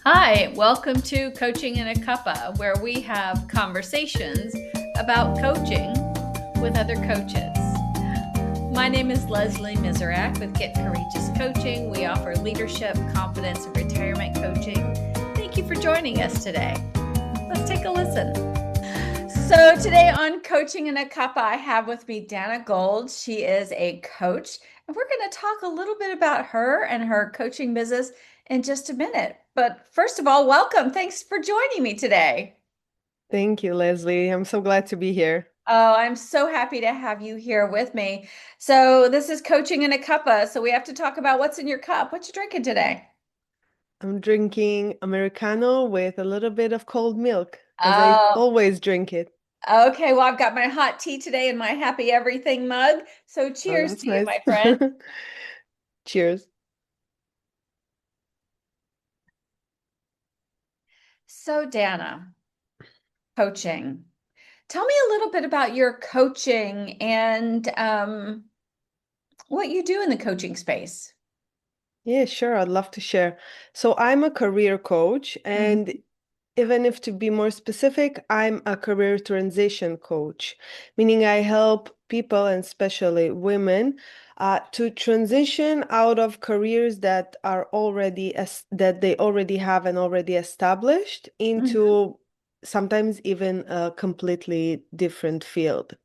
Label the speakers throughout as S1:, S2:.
S1: Hi, welcome to Coaching in a Cuppa, where we have conversations about coaching with other coaches. My name is Leslie Mizerak with Get Courageous Coaching. We offer leadership, confidence, and retirement coaching. Thank you for joining us today. Let's take a listen. So today on Coaching in a Cuppa, I have with me Dana Gold. She is a coach, and we're going to talk a little bit about her and her coaching business in just a minute. But first of all, welcome. Thanks for joining me today.
S2: Thank you, Leslie. I'm so glad to be here.
S1: Oh, I'm so happy to have you here with me. So this is Coaching in a Cuppa. So we have to talk about what's in your cup. What you drinking today?
S2: I'm drinking Americano with a little bit of cold milk, as I
S1: Oh,
S2: always drink it.
S1: okay. Well, I've got my hot tea today in my happy everything mug. So
S2: Oh,
S1: cheers
S2: that's
S1: to you,
S2: nice.
S1: my friend.
S2: Cheers.
S1: So Dana, coaching. Tell me a little bit about your coaching and what you do in the coaching space.
S2: Yeah, sure. I'd love to share. So I'm a career coach, and
S1: Mhm.
S2: even if to be more specific, I'm a career transition coach, meaning I help people, and especially women, to transition out of careers that are already as that they already have and already established
S1: Mhm.
S2: into sometimes even a completely different field.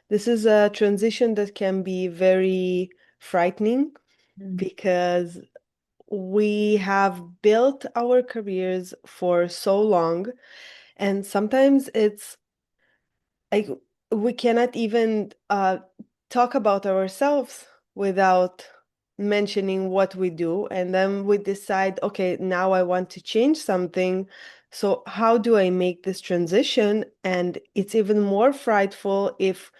S2: This is a transition that can be very frightening
S1: Mhm.
S2: because we have built our careers for so long, and sometimes it's like we cannot even talk about ourselves without mentioning what we do. And then we decide, okay, now I want to change something. So, how do I make this transition? And it's even more frightful if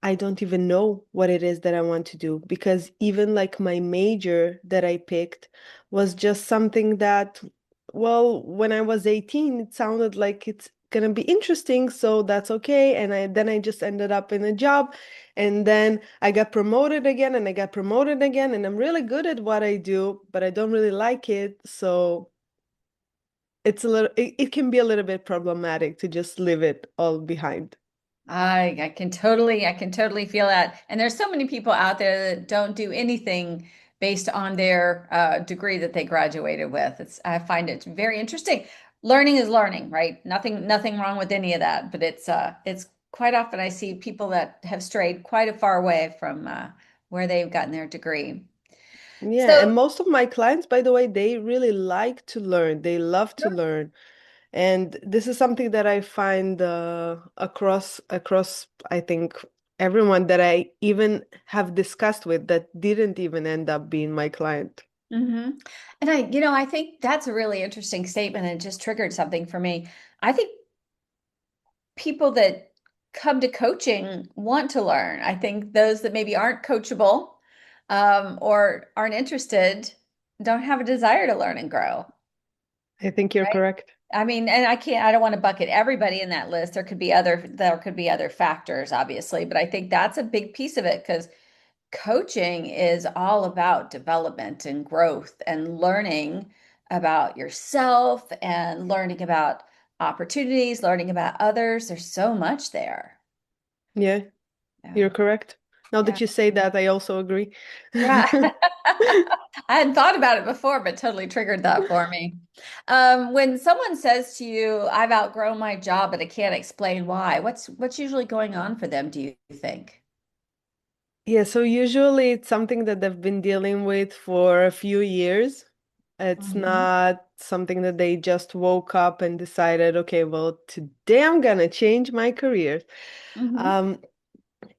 S2: I don't even know what it is that I want to do because even like my major that I picked was just something that, well, when I was 18, it sounded like it's gonna be interesting, so that's okay. And I just ended up in a job, and then I got promoted again, and I got promoted again, and I'm really good at what I do, but I don't really like it. So it can be a little bit problematic to just leave it all behind.
S1: I can totally feel that. And there's so many people out there that don't do anything based on their degree that they graduated with. I find it very interesting. Learning is learning, right? Nothing wrong with any of that. But it's quite often I see people that have strayed quite a far away from where they've gotten their degree.
S2: Yeah,
S1: So,
S2: and most of my clients, by the way, they really like to learn. They love to learn. And this is something that I find across I think everyone that I even have discussed with that didn't even end up being my client.
S1: hmm And I think that's a really interesting statement and it just triggered something for me. I think people that come to coaching want to learn. I think those that maybe aren't coachable or aren't interested don't have a desire to learn and grow,
S2: I think you're
S1: right?
S2: correct.
S1: I mean, and I don't want to bucket everybody in that list. There could be other factors, obviously, but I think that's a big piece of it because coaching is all about development and growth and learning about yourself and learning about opportunities, learning about others. There's so much there.
S2: Yeah,
S1: Yeah.
S2: you're correct. Now
S1: Yeah.
S2: that you say that, I also agree.
S1: Yeah. I hadn't thought about it before, but totally triggered that for me. When someone says to you, I've outgrown my job, but I can't explain why, what's usually going on for them, do you think?
S2: Yeah, so usually it's something that they've been dealing with for a few years. It's
S1: hmm
S2: not something that they just woke up and decided, okay, well, today I'm gonna change my career.
S1: hmm
S2: Um,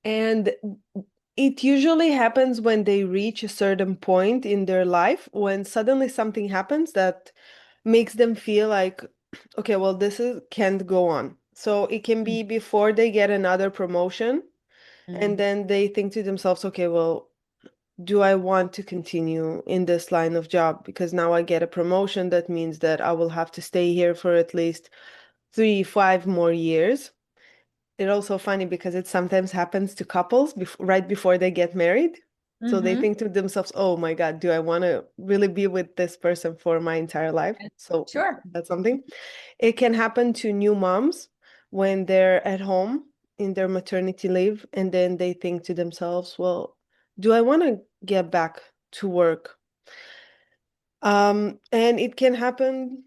S2: and it usually happens when they reach a certain point in their life, when suddenly something happens that makes them feel like, okay, well, this is can't go on. So it can be before they get another promotion, and then they think to themselves, okay, well, do I want to continue in this line of job? Because now I get a promotion, that means that I will have to stay here for at least 3, 5 more years. It's also funny because it sometimes happens to couples right before they get married. So they
S1: Mm-hmm.
S2: think to themselves, oh my God, do I want to really be with this person for my entire life? So
S1: Sure.
S2: that's something. It can happen to new moms when they're at home in their maternity leave, and then they think to themselves, well, do I want to get back to work? And it can happen,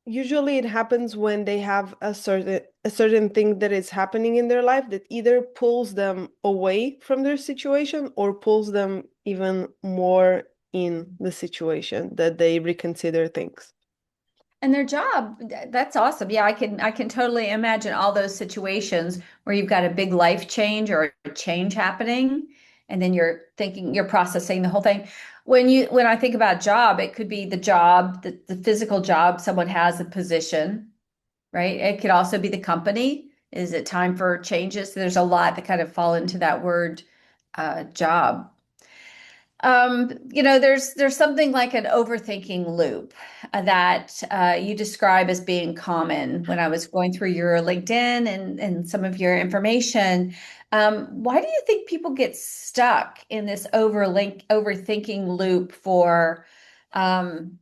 S2: usually it happens when they have a certain thing that is happening in their life that either pulls them away from their situation or pulls them even more in the situation that they reconsider things.
S1: And their job, that's awesome. Yeah, I can totally imagine all those situations where you've got a big life change or a change happening, and then you're processing the whole thing. When I think about job, it could be the job, the physical job someone has, a position, right? It could also be the company. Is it time for changes? There's a lot that kind of fall into that word job. There's something like an overthinking loop that you describe as being common when I was going through your LinkedIn and some of your information. Why do you think people get stuck in this overthinking loop for um,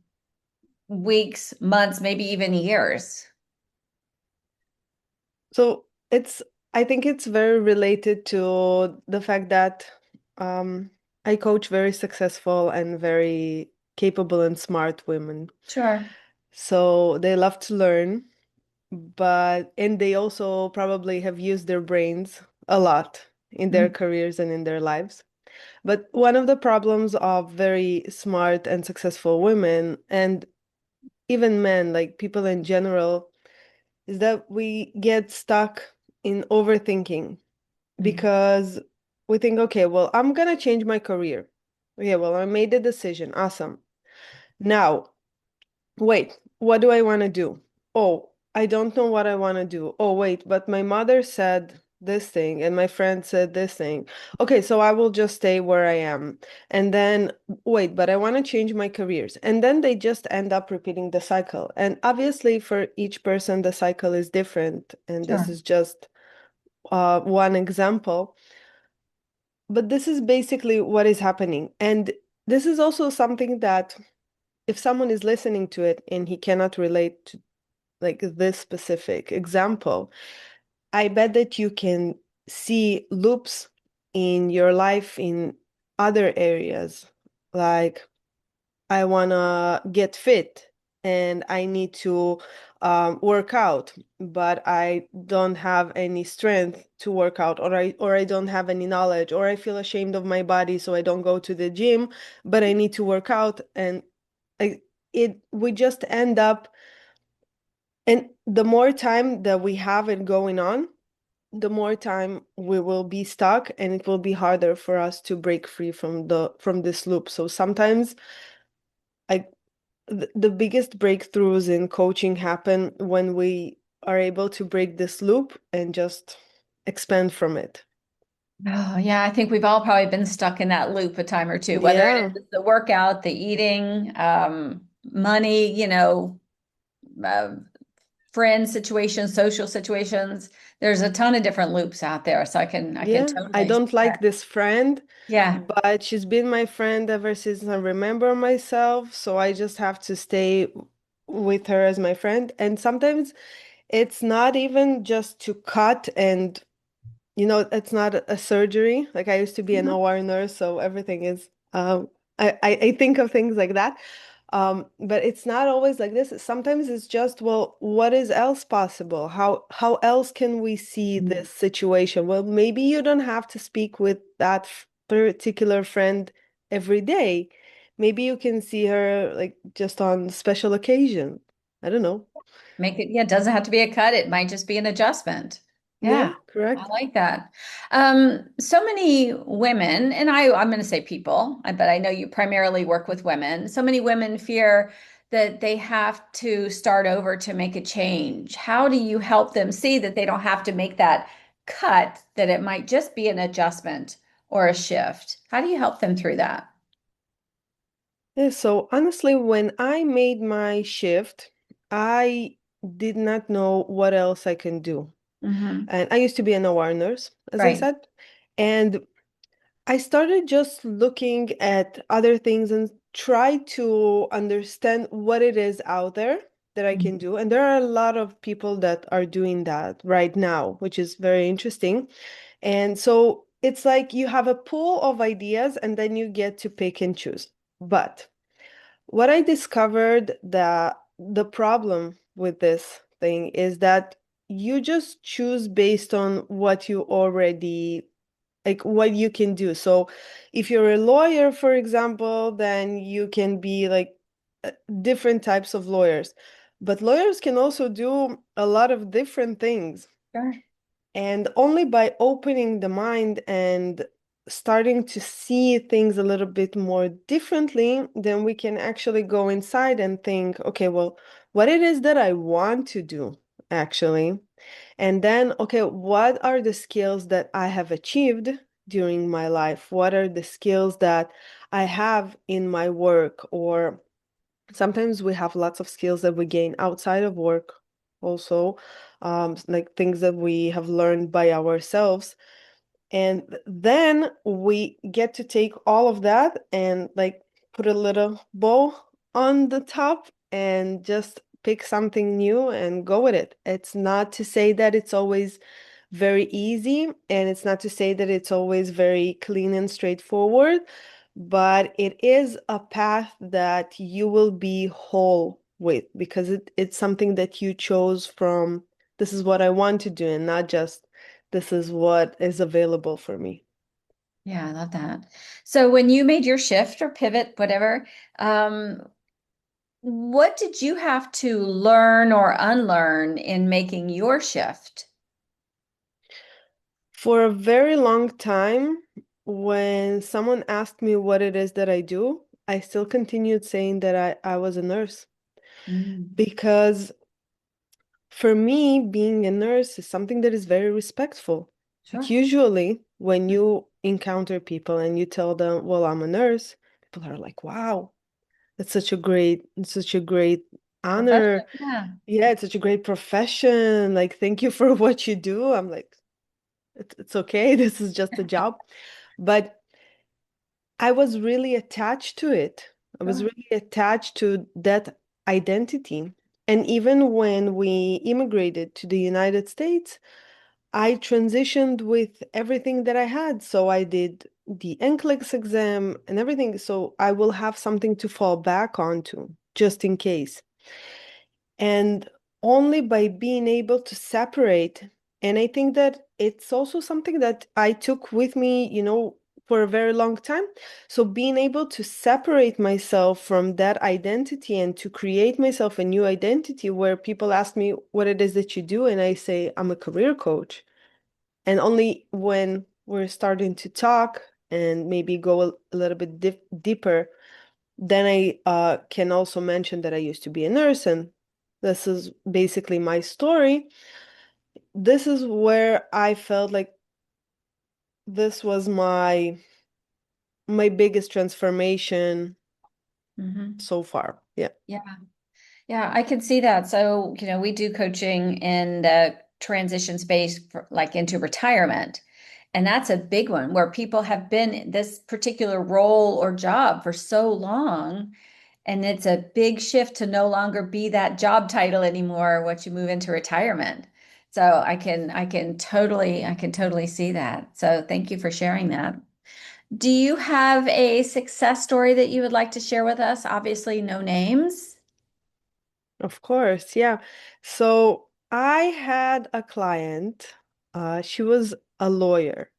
S1: weeks, months, maybe even years?
S2: So I think it's very related to the fact that um, I coach very successful and very capable and smart women.
S1: Sure.
S2: So they love to learn, and they also probably have used their brains a lot in their
S1: Mm,
S2: careers and in their lives. But one of the problems of very smart and successful women, and even men, like people in general, is that we get stuck in overthinking
S1: mm.
S2: because we think, okay, well, I'm gonna change my career. Okay, well, I made the decision. Awesome. Now, wait, what do I want to do? Oh, I don't know what I want to do. Oh, wait, but my mother said this thing and my friend said this thing. Okay, so I will just stay where I am. And then, wait, but I want to change my careers. And then they just end up repeating the cycle. And obviously, for each person, the cycle is different. And this
S1: Sure.
S2: is just one example. But this is basically what is happening. And this is also something that if someone is listening to it and he cannot relate to like this specific example, I bet that you can see loops in your life in other areas. Like, I want to get fit and I need to work out, but I don't have any strength to work out, or I don't have any knowledge, or I feel ashamed of my body, so I don't go to the gym, but I need to work out. And I, we just end up, and the more time that we have it going on, the more time we will be stuck, and it will be harder for us to break free from this loop. So sometimes I the biggest breakthroughs in coaching happen when we are able to break this loop and just expand from it.
S1: Oh, yeah, I think we've all probably been stuck in that loop a time or two, whether it
S2: Yeah,
S1: is the workout, the eating, money, uh, friend situations, social situations. There's a ton of different loops out there, so I can
S2: yeah. I
S1: totally see
S2: don't like
S1: that.
S2: this friend,
S1: Yeah.
S2: but she's been my friend ever since I remember myself, so I just have to stay with her as my friend. And sometimes it's not even just to cut and it's not a surgery. Like I used to be an
S1: Mhm.
S2: OR nurse, so everything is I think of things like that. But it's not always like this. Sometimes it's just, well, what is else possible? How else can we see this situation? Well, maybe you don't have to speak with that particular friend every day. Maybe you can see her like just on special occasion. I don't know.
S1: Make it, yeah, it doesn't have to be a cut. It might just be an adjustment.
S2: Yeah,
S1: Yeah, I
S2: correct.
S1: like that. So many women, and I'm going to say people, but I know you primarily work with women. So many women fear that they have to start over to make a change. How do you help them see that they don't have to make that cut, that it might just be an adjustment or a shift? How do you help them through that?
S2: Yeah, so honestly, when I made my shift, I did not know what else I can do.
S1: Hmm.
S2: And I used to be an OR nurse, as I
S1: Right.
S2: said. And I started just looking at other things and try to understand what it is out there that I can
S1: Mhm.
S2: do. And there are a lot of people that are doing that right now, which is very interesting. And so it's like you have a pool of ideas and then you get to pick and choose. But what I discovered that the problem with this thing is that you just choose based on what you already like what you can do. So if you're a lawyer, for example, then you can be like different types of lawyers. But lawyers can also do a lot of different things.
S1: Sure.
S2: And only by opening the mind and starting to see things a little bit more differently, then we can actually go inside and think, okay, well, what it is that I want to do, actually. And then, okay, what are the skills that I have achieved during my life? What are the skills that I have in my work? Or sometimes we have lots of skills that we gain outside of work also, like things that we have learned by ourselves. And then we get to take all of that and like put a little bow on the top and just pick something new and go with it. It's not to say that it's always very easy, and it's not to say that it's always very clean and straightforward, but it is a path that you will be whole with because it's something that you chose from this is what I want to do and not just this is what is available for me.
S1: Yeah, I love that. So when you made your shift or pivot, whatever, um, what did you have to learn or unlearn in making your shift?
S2: For a very long time, when someone asked me what it is that I do, I still continued saying that I was a nurse
S1: Mm,
S2: because for me, being a nurse is something that is very respectful. Like
S1: sure.
S2: usually, when you encounter people and you tell them, "Well, I'm a nurse," people are like, "Wow, it's such a great
S1: Profession.
S2: honor.
S1: Yeah.
S2: Yeah, it's such a great profession. Like, thank you for what you do." I'm like, it's okay. This is just a job." But I was really attached to it. I was
S1: Sure.
S2: really attached to that identity. And even when we immigrated to the United States, I transitioned with everything that I had. So I did the NCLEX exam and everything. So I will have something to fall back onto just in case. And only by being able to separate, and I think that it's also something that I took with me, for a very long time. So being able to separate myself from that identity and to create myself a new identity where people ask me what it is that you do, and I say, I'm a career coach. And only when we're starting to talk and maybe go a little bit deeper, then I can also mention that I used to be a nurse, and this is basically my story. This is where I felt like this was my biggest transformation
S1: Hmm.
S2: so far. Yeah,
S1: Yeah. Yeah, I can see that. So, we do coaching in the transition space for, like into retirement. And that's a big one where people have been in this particular role or job for so long. And it's a big shift to no longer be that job title anymore once you move into retirement. So I can totally see that. So thank you for sharing that. Do you have a success story that you would like to share with us? Obviously, no names.
S2: of course. Yeah. So I had a client, she was a lawyer,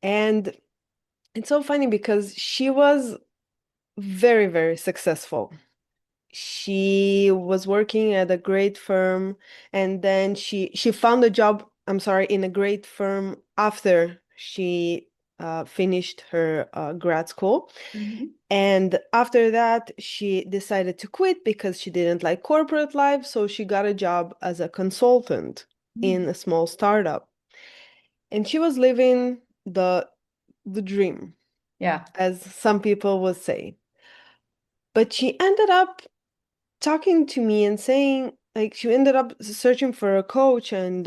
S2: and it's so funny because she was very, very successful. She was working at a great firm, and then she found a job, I'm sorry, in a great firm after she finished her grad school.
S1: Mhm.
S2: And after that, she decided to quit because she didn't like corporate life, so she got a job as a consultant in a small startup. And she was living the dream,
S1: Yeah.
S2: as some people would say. But she ended up talking to me and saying, like, she ended up searching for a coach, and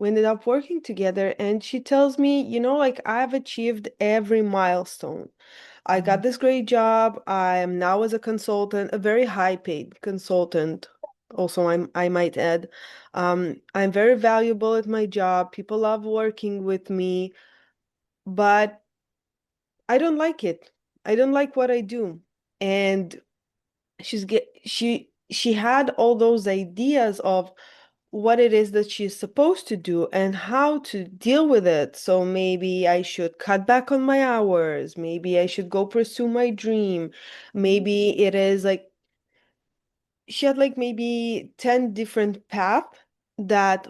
S2: we ended up working together, and she tells me, like I've achieved every milestone. I got this great job. I am now as a consultant, a very high paid consultant. Also, I might add, I'm very valuable at my job. People love working with me, but I don't like it. I don't like what I do. And she had all those ideas of what it is that she's supposed to do and how to deal with it. So maybe I should cut back on my hours. Maybe I should go pursue my dream. Maybe it is like she had like maybe 10 different paths that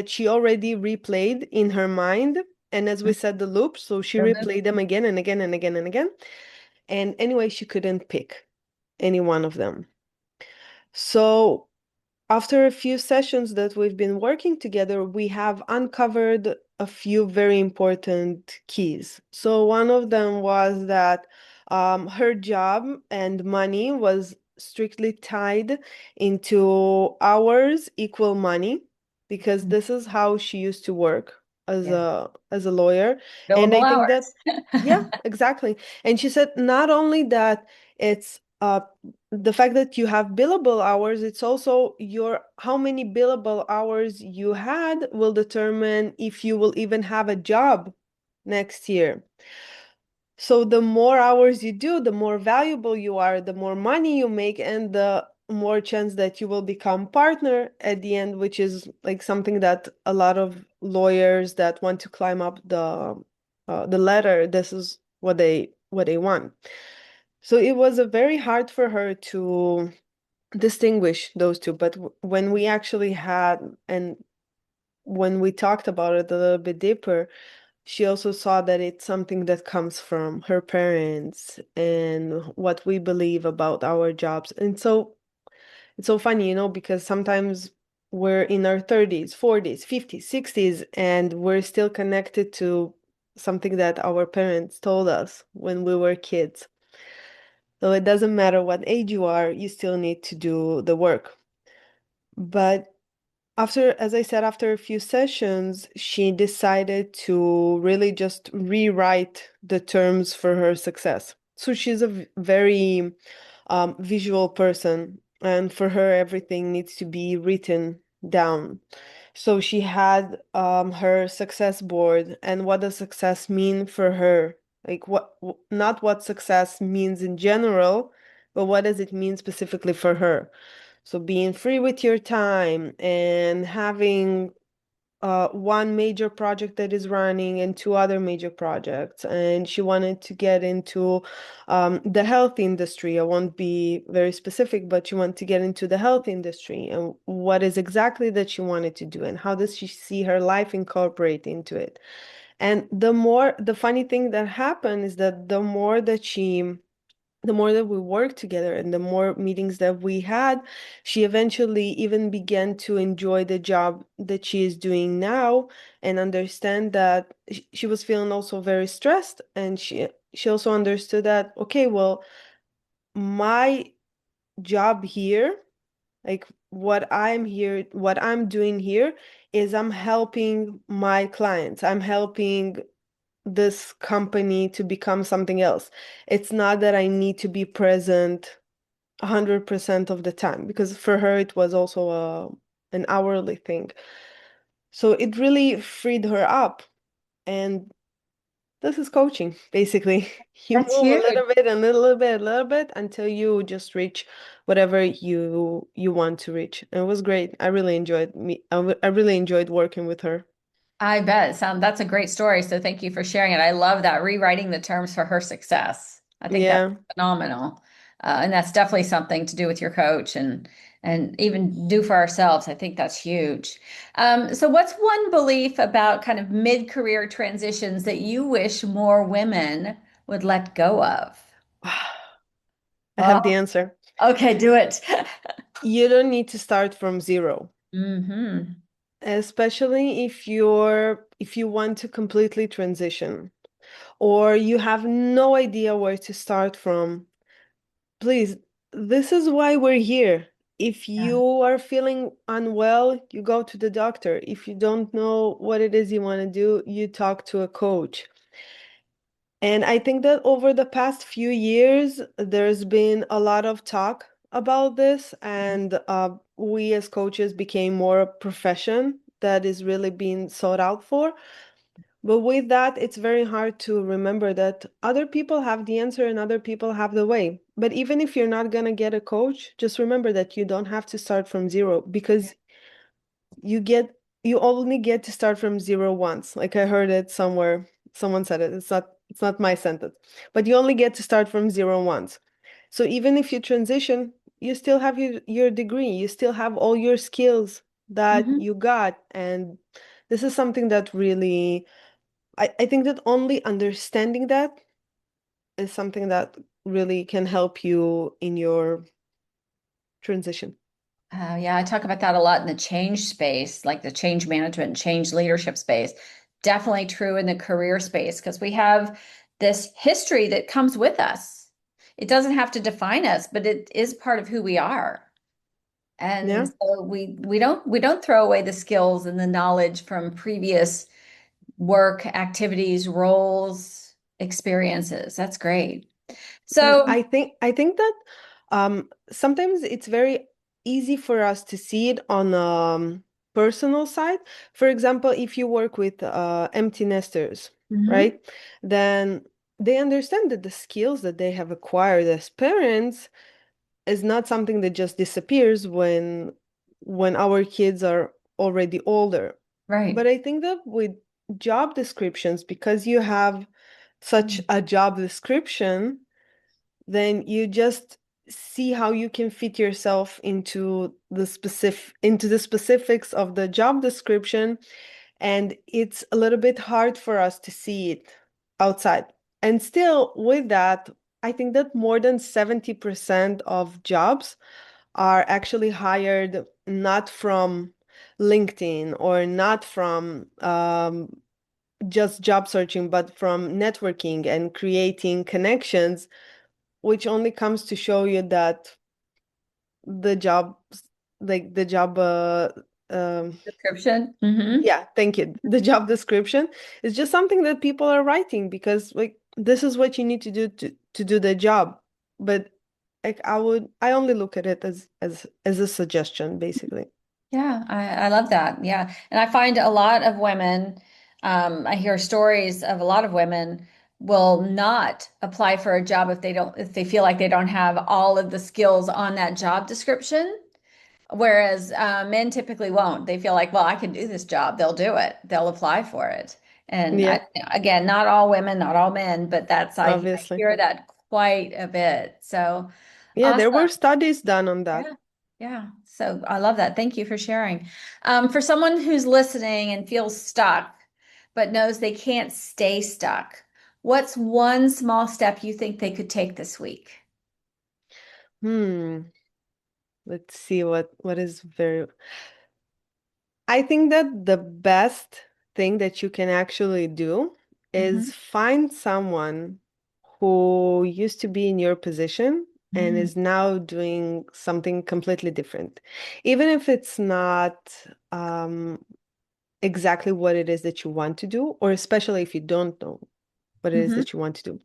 S2: she already replayed in her mind. And as we said, the loop, so she replayed them again and again and again and again. And anyway, she couldn't pick any one of them. So after a few sessions that we've been working together, we have uncovered a few very important keys. So one of them was that her job and money was strictly tied into hours equal money, because this is how she used to work as
S1: Yeah.
S2: a lawyer. And
S1: Billable
S2: I think that,
S1: hours.
S2: yeah, exactly. And she said not only that it's the fact that you have billable hours, it's also your how many billable hours you had will determine if you will even have a job next year. So the more hours you do, the more valuable you are, the more money you make, and the more chance that you will become partner at the end, which is like something that a lot of lawyers that want to climb up the ladder, this is what they want. So it was a very hard for her to distinguish those two. But when we actually had, and when we talked about it a little bit deeper, she also saw that it's something that comes from her parents and what we believe about our jobs. And so it's so funny, because sometimes we're in our 30s, 40s, 50s, 60s, and we're still connected to something that our parents told us when we were kids. So it doesn't matter what age you are, you still need to do the work. But as I said, after a few sessions, she decided to really just rewrite the terms for her success. So she's a very visual person, and for her, everything needs to be written down. So she had her success board, and what does success mean for her? Like not what success means in general, but what does it mean specifically for her? So being free with your time and having one major project that is running and two other major projects. And she wanted to get into the health industry. I won't be very specific, but she wanted to get into the health industry and what is exactly that she wanted to do and how does she see her life incorporate into it. And the funny thing that happened is that the more that we worked together and the more meetings that we had, she eventually even began to enjoy the job that she is doing now and understand that she was feeling also very stressed. And she also understood that, okay, well, my job here, like what I'm doing here is I'm helping my clients. I'm helping this company to become something else. It's not that I need to be present 100% of the time, because for her it was also an hourly thing. So it really freed her up. And this is coaching, basically. You
S1: That's
S2: move a
S1: huge.
S2: little bit and a little bit, a little bit until you just reach whatever you want to reach. And it was great. I really enjoyed working with her.
S1: I bet. That's a great story. So thank you for sharing it. I love that rewriting the terms for her success. I think that's
S2: Yeah.
S1: phenomenal. And that's definitely something to do with your coach and even do for ourselves. I think that's huge. So what's one belief about kind of mid-career transitions that you wish more women would let go of?
S2: I
S1: Oh,
S2: have the answer.
S1: okay, do it.
S2: You don't need to start from zero.
S1: Hmm.
S2: Especially if you want to completely transition or you have no idea where to start from. Please, this is why we're here. If
S1: Yeah.
S2: you are feeling unwell, you go to the doctor. If you don't know what it is you want to do, you talk to a coach. And I think that over the past few years, there's been a lot of talk about this, and we as coaches became more a profession that is really being sought out for. But with that, it's very hard to remember that other people have the answer and other people have the way. But even if you're not going to get a coach, just remember that you don't have to start from zero, because you get you only get to start from zero once. Like I heard it somewhere, someone said it. It's not my sentence. But you only get to start from zero once. So even if you transition, you still have your degree, you still have all your skills that
S1: Hmm.
S2: you got. And this is something that really, I think that only understanding that is something that really can help you in your transition.
S1: Yeah, I talk about that a lot in the change space, like the change management and change leadership space. Definitely true in the career space because we have this history that comes with us. It doesn't have to define us, but it is part of who we are. And
S2: Yeah.
S1: so we don't throw away the skills and the knowledge from previous work, activities, roles, experiences. That's great.
S2: And
S1: So,
S2: I think that sometimes it's very easy for us to see it on personal side. For example, if you work with empty nesters,
S1: mhm,
S2: right? Then they understand that the skills that they have acquired as parents is not something that just disappears when our kids are already older.
S1: right.
S2: But I think that with job descriptions, because you have such
S1: Mm.
S2: a job description, then you just see how you can fit yourself into the specifics of the job description, and it's a little bit hard for us to see it outside. And still with that, I think that more than 70% of jobs are actually hired not from LinkedIn or not from just job searching, but from networking and creating connections, which only comes to show you that the job, like the job,
S1: Description. Hmm.
S2: yeah, thank you. The job description is just something that people are writing because like this is what you need to do to do the job. But like I only look at it as a suggestion, basically.
S1: Yeah, I love that. Yeah. And I find a lot of women, I hear stories of a lot of women will not apply for a job if they feel like they don't have all of the skills on that job description. Whereas men typically won't. They feel like, well, I can do this job. They'll do it. They'll apply for it. And
S2: Yeah,
S1: again, not all women, not all men, but I
S2: obviously.
S1: hear that quite a bit. So
S2: Yeah,
S1: awesome.
S2: there were studies done on that.
S1: Yeah. Yeah. So I love that. Thank you for sharing. For someone who's listening and feels stuck, but knows they can't stay stuck, what's one small step you think they could take this week?
S2: Hmm. Let's see what is very. I think that the best thing that you can actually do
S1: Hmm.
S2: is find someone who used to be in your position and
S1: Mm.
S2: is now doing something completely different. Even if it's not exactly what it is that you want to do, or especially if you don't know what it is
S1: Hmm.
S2: that you want to do,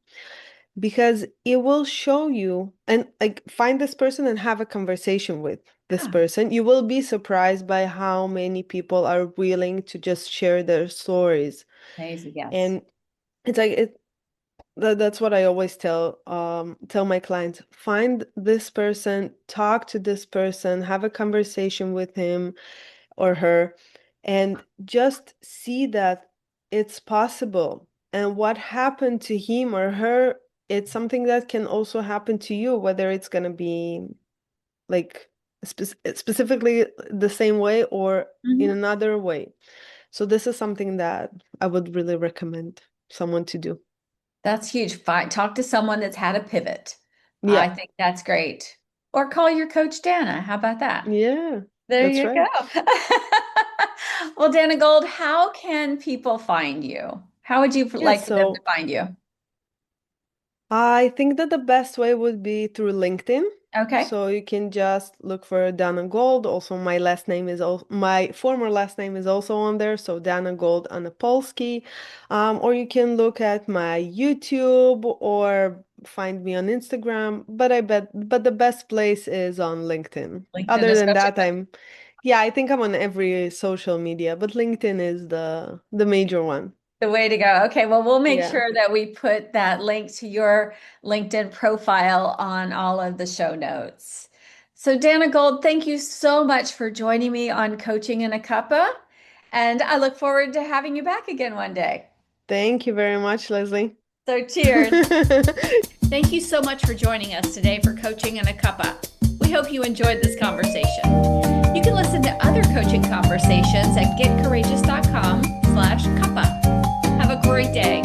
S2: because it will show you, and like find this person and have a conversation with this
S1: Yeah.
S2: person. You will be surprised by how many people are willing to just share their stories.
S1: Amazing. Yes.
S2: And it's like that's what I always tell my clients. Find this person, talk to this person, have a conversation with him or her, and just see that it's possible. And what happened to him or her, it's something that can also happen to you, whether it's going to be like specifically the same way or in
S1: Mhm.
S2: another way. So this is something that I would really recommend someone to do.
S1: That's huge. Talk to someone that's had a pivot. I
S2: Yeah.
S1: think that's great. Or call your coach Dana. How about that?
S2: Yeah,
S1: There
S2: that's
S1: you go.
S2: right.
S1: Well, Dana Gold, how can people find you? How would you
S2: Yeah,
S1: like for them to
S2: so
S1: find you?
S2: I think that the best way would be through LinkedIn.
S1: Okay.
S2: So you can just look for Dana Gold. Also, my last name is also my former last name is also on there. So Dana Gold Anapolsky. Or you can look at my YouTube or find me on Instagram. But the best place is on LinkedIn.
S1: LinkedIn,
S2: Other than
S1: especially
S2: that, yeah, I think I'm on every social media, but LinkedIn is the major one.
S1: the way to go. Okay, well, we'll make
S2: Yeah.
S1: sure that we put that link to your LinkedIn profile on all of the show notes. So, Dana Gold, thank you so much for joining me on Coaching in a Cuppa, and I look forward to having you back again one day.
S2: Thank you very much, Leslie.
S1: So, cheers. Thank you so much for joining us today for Coaching in a Cuppa. We hope you enjoyed this conversation. You can listen to other coaching conversations at getcourageous.com/cuppa. Have a great day.